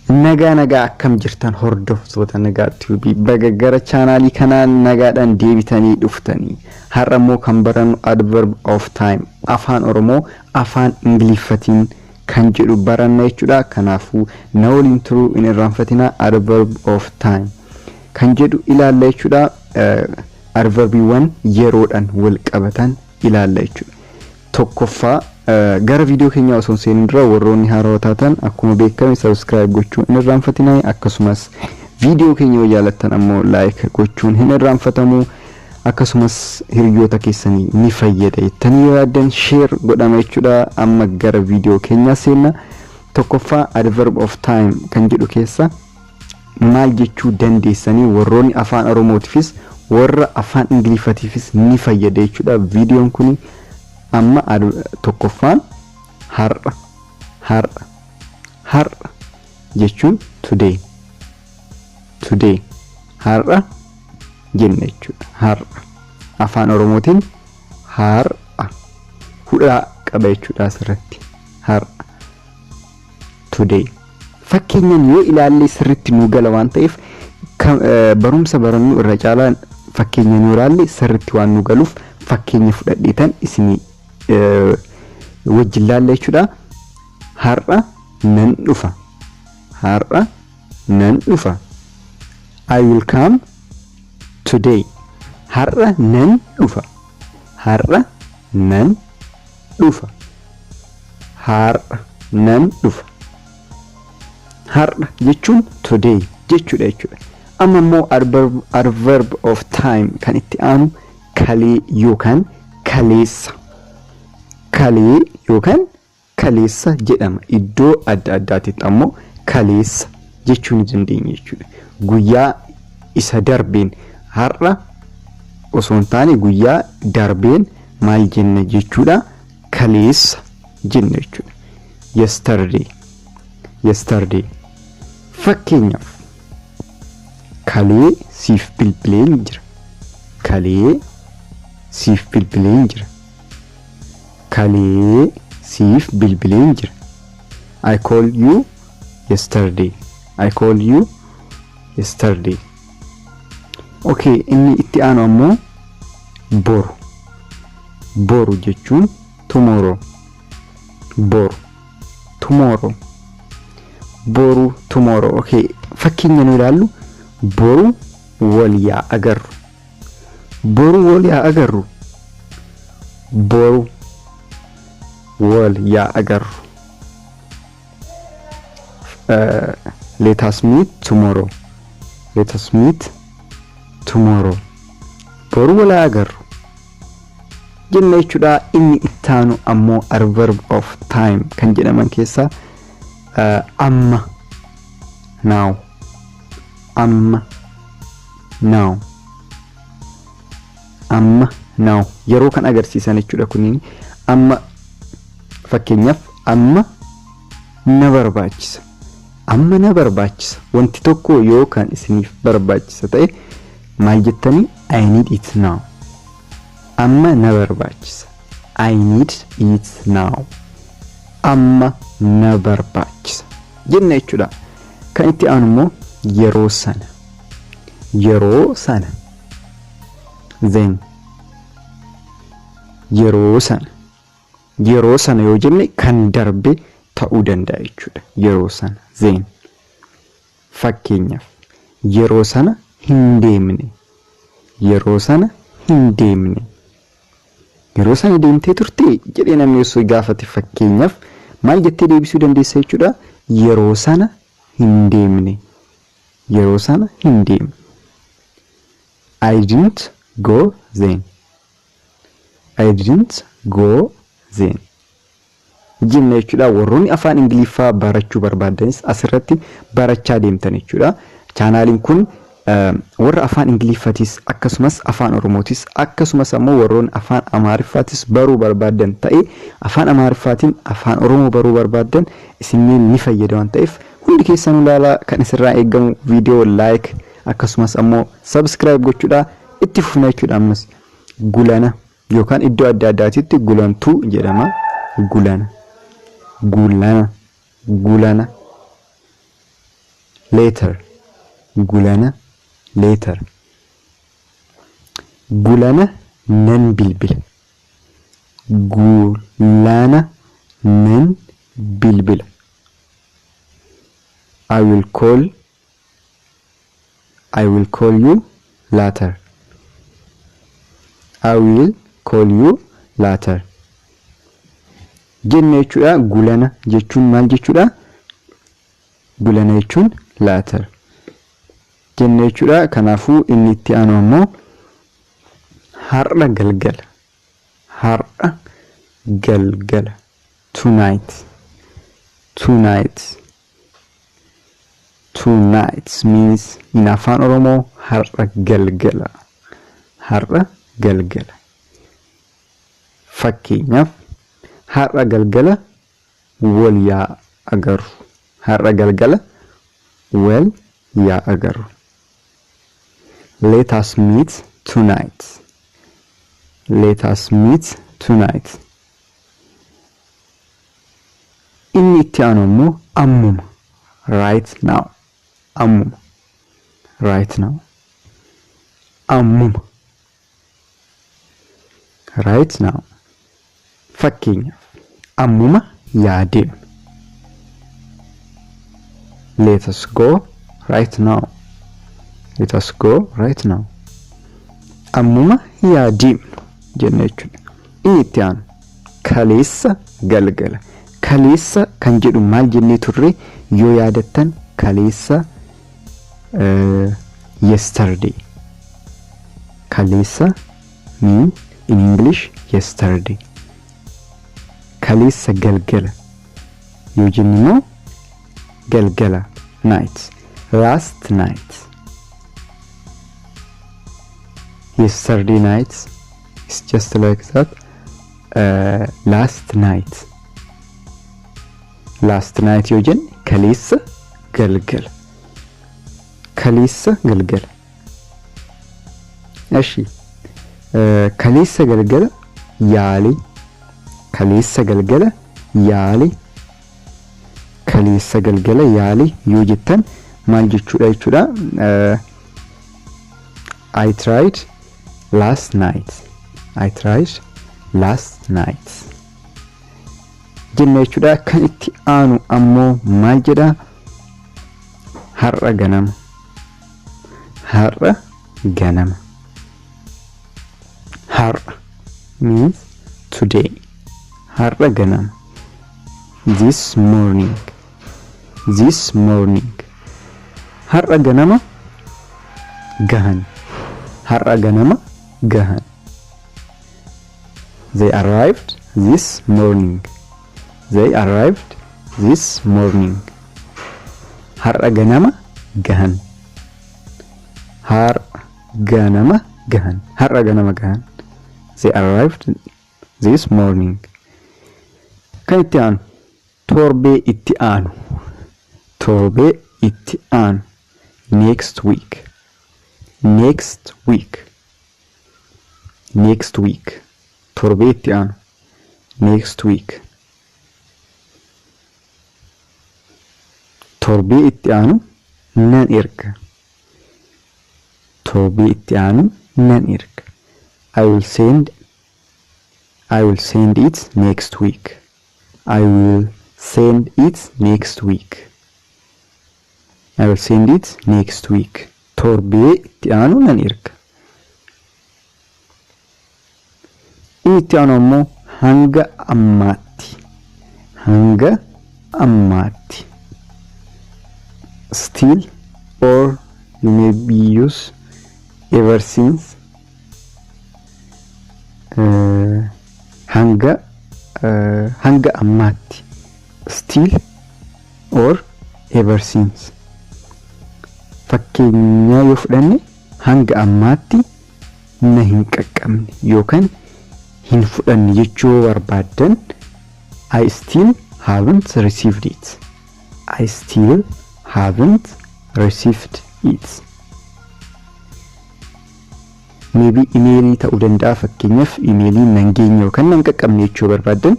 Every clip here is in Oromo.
nagaa akkam jirtan hordoftoota nagaa tuubii baga chaanaalii kanaan nagaadhaan deebitanii dhuftanii har'a immoo kan barannu adverb of time afaan oromoo afaan ingiliffatiin kan jedhu baranna jechuudha. Kanaafuu na waliin turuu hin irraanfatina. Adverb of time kan jedhu ilaalla jechuudha. Adverbiiwwan yeroodhaan wal qabatan ilaalla jechuudha. Tokkoffaa gara video keenya osoo seenin dura warroonni haaraa taatan akkuma beekame subscribe gochuun hin irraanfatina. Akkasumas video keenya yoo jaalattan ammoo like gochuun hin irraanfatamu. Akkasumas hiriyoota keessanii ni fayyada jettanii yaaddan share godhama jechuudha. Amma gara video keenya seenna. Tokkoffaa adverb of time kan jedhu keessa maal jechuu dandeessanii warroonni afaan oromootiifis warra afaan ingiliffatiifis ni fayyada jechuudha. Videoon kun amma tokkoffaan har'a jechuun today har'a jenne jechuudha. Har'a afaan oromootiin har'a hudhaa qaba jechuudha. Asirratti har'a today fakkeenyaan yoo ilaalle sirriitti nu gala waan ta'eef barumsa barannu irra caalaan fakkeenyaan yoo ilaalle sirriitti waan nu galuuf fakkeenya fudhadheetan isinii wajjin ilaalle jechuudha. Har'a nan dhufa. I will come today. Har'a nan dhufa. Har'a jechuun today jechuudha. Amma immoo adverb of time kan itti aanu kalee yookaan kaleessa. Kalee yookaan kaleessa jedhama. Iddoo adda addaatitti ammoo kaleessa jechuu ni dandeenya jechuudha. Guyyaa isa darbeen har'a osoo hin taane guyyaa darbeen maal jenna jechuudha. Kaleessa jenna jechuudha. Yesterday. Fakkeenyaaf kalee siif bilbileen jira. Kalee siif bilbileen jira. I called you yesterday. Okay, inni itti aanu ammoo boru jechuun tomorrow. Okay, fakkeenya nu ilaallu boru wal yaa agarru. Let us meet tomorrow. Boru wal agarru jenna jechuudha. Inni itti aanu ammoo adverb of time kan jedhaman keessa amma now yeroo kan agarsiisan jechuudha. Kunniin amma fakkeenyaaf amma na barbaachisa. Wanti tokko yoo kan isiniif barbaachisa ta'e maal jettanii I need it now. Amma na barbaachisa. I need it now. Amma na barbaachisa jenna jechuudha. Kan itti aanu immoo yeroo sana. Then yeroo sana yoo jenne kan darbe ta'uu danda'a jechuudha. Yeroo sana then fakkeenyaaf yeroo sana hin deemne. Yeroo sana deemtee turte jedhee namni osoo gaafate fakkeenyaaf maal jettee deebisuu dandeessa jechuudha. Yeroo sana hin deemne. I didn't go then. Jenna jechuudha. Warroonni afaan ingiliffaa barachuu barbaadanis asirratti barachaa deemtan jechuudha. Chaanaaliin kun warra afaan ingiliffatis akkasumas afaan oromootis akkasumas ammoo warroonni afaan amaariffatis baruu barbaadan ta'e afaan amaariffaatiin afaan oromoo baruu barbaadan isineen ni fayyada waan ta'eef hundi keessanuu ilaalaa. Kan isirraa eegamu video like akkasumas ammoo subscribe gochuudha. Itti fufna jechuudha. Ammas gulana yookaan iddoo adda addaatitti gulantuu jedhama. Gulana later gulana later gulana nan bilbil gulana nan bilbil I will call you later I will call you later jenne jechuudha gulana jechuun maal jechuudha gulana jechuun later jenne jechuudha kanaafuu inni itti aanu ammoo har'a galgala tonight means in Afan Oromo har'a galgala fakkeenyaaf har'a galgala wal yaa agaru har'a galgala wal yaa agaru let us meet tonight inni itti aanu ammoo ammuma right now fakkeenyaaf ammuma yaa deemnu let us go right now ammuma yaa deemnu jenne jechuudha inni itti aanu kaleessa galgala kaleessa kan jedhu maal jennee turre yoo yaadattan kaleessa yesterday kaleessa mean in English yesterday kaleessa galgala yoo jennu galgala night last night yesterday night is just like that last night yoo jennu kaleessa galgala እሺ kaleessa galgala yaali kaleessa galgala yaali yoo jettan maal jechuudha I tried last night jenne jechuudha kan itti aanu ammoo maal jedha har'a ganama har'a means today har'a ganama this morning har'a ganama gahan they arrived this morning har'a ganama gahan they arrived this morning kan itti aanu torbee itti aanu next week torbee itti aanu next week torbee itti aanu nan erga I will send it next week torbee itti aanu nan erga inni itti aanu ammoo hanga ammaatti still or you may be use ever since hanga ammaatti still or ever since fakkeenya yoo fudhanne hanga ammaatti na hin qaqqabne yookaan hin fudhanne jechuu barbaadan I still haven't received it maybe email ta'uu danda'a fakkeenyaaf email nan geenye yookaan nan qaqqabne jechuu barbaadan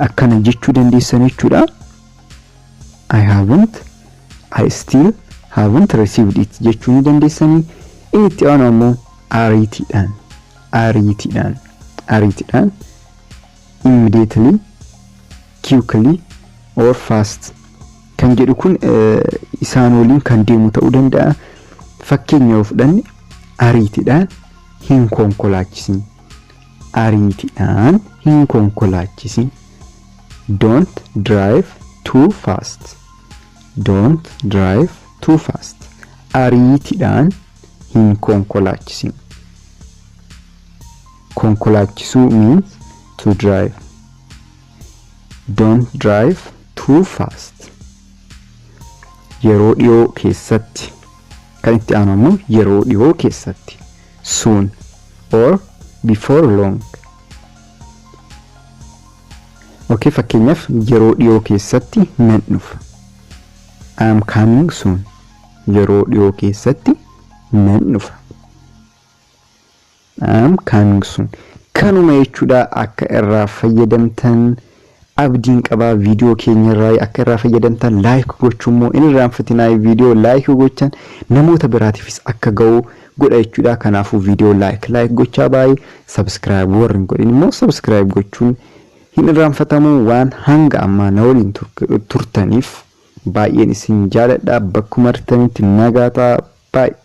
akkana jechuu dandeessan jechuudha I I still haven't received it jechuu ni dandeessanii. Inni itti aanu ammoo ariitiidhaan immediately, quickly or fast kan jedhu kun isaan waliin kan deemu ta'uu danda'a. Fakkeenya yoo fudhanne ariitiidhaan hin konkolaachisin. Ariitiidhaan hin konkolaachisin. Don't drive too fast. Don't drive too fast. Ariitiidhaan hin konkolaachisin. Konkolaachisuu means to drive. Don't drive too fast. Yeroo dhiyoo keessatti. Kan itti aanu ammoo yeroo dhiyoo keessatti. Soon or before long. Okay, fakkeenyaaf yeroo dhiyoo keessatti nan dhufa. I am coming soon. Yeroo dhiyoo keessatti nan dhufa. I am coming soon. Kanuma jechuudha. Akka irraa fayyadamtan abdiin qabaa. Viidiyoo keenya irraa akka irraa fayyadamtan like gochuun moo inni irraanfatinaa viidiyoo like gochan namoota biraatiifis akka ga'u godha jechuudha. Kanaafuu viidiyoo like gochaa baay'ee subscribe warrin godhin immoo subscribe gochuun hin irraanfatamu. Waan hanga ammaa na waliin turtaniif baay'een isin jaaladha. Bakkuma artanitti nagaataa baay'ee.